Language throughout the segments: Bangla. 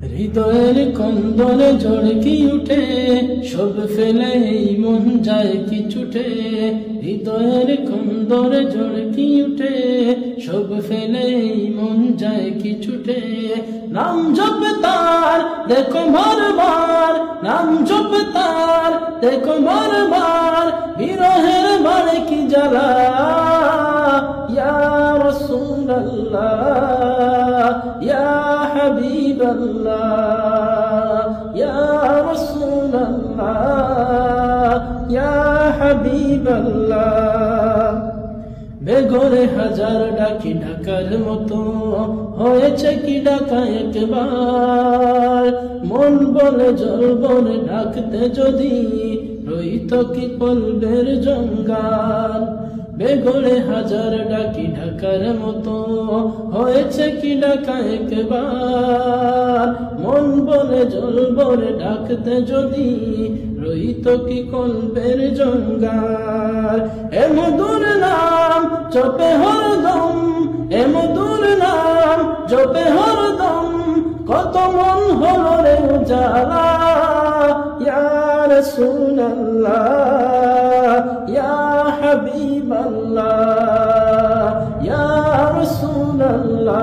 হৃদয়ের কন্দরে ঝড় কি উঠে, সব ফেলে এই মন যায় কি ছুটে। হৃদয়ের কন্দরে ঝড় কি উঠে, সব ফেলে এই মন যায় কি ছুটে। নাম জপে তার দেখো বারবার, নাম জপে তার দেখো বারবার, বিরহের বাড়ে কি জ্বালা। ইয়া রাসূলুল্লাহ ইয়া হাবিবাল্লাহ ইয়া রাসূলুল্লাহ ইয়া হাবিবাল্লাহ। বেঘরে হাজার ডাকি ডাকার মতো, হয়েছে কি ডাকা একবার। মন বলে জল বলে ডাকতে যদি, রইত কি কলবের জঙ্গাল। বেঘরে হাজার ডাকি ডাকার মতো, হয়েছে কি ডাকা একবার। মন বলে জল বলে ডাকতে যদি, রইত কি কলবের জঙ্গাল। এ মধুর নাম জপে হরদম, এ মধুর নাম জপে হরদম, কত মন হলো রে উজালা। ইয়া রাসূলুল্লাহ ইয়া হাবিবাল্লাহ ইয়া রাসূলুল্লাহ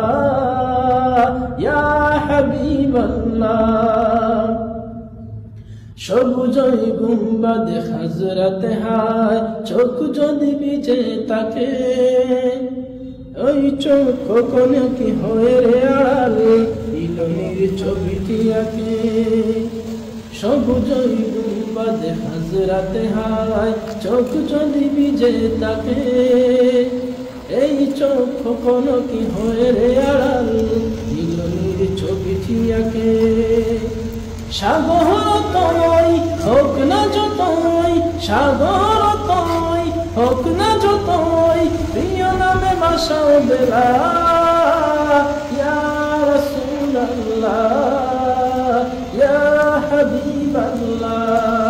ইয়া হাবিবাল্লাহ। সবুজই গুম্বাদে হাজরাতে হায়, চোখ যদি ভিজে থাকে, ওই চোখ কখনো কি হয়ে রে আড়াল, ইলনির ছবিটি আঁকে। সবুজই গুম্বাদে হাজরাতে হায়, চোখ যদি ভিজে থাকে, এই চোখ কখনো কি হয়ে রে আড়াল, ইলনির ছবিটি আঁকে। সাগর তয় হোক না যতই, সাগর তয় হোক না যতই, প্রিয় নামে বাসাও বেলা। ইয়া রাসূলুল্লাহ ইয়া হাবিবাল্লাহ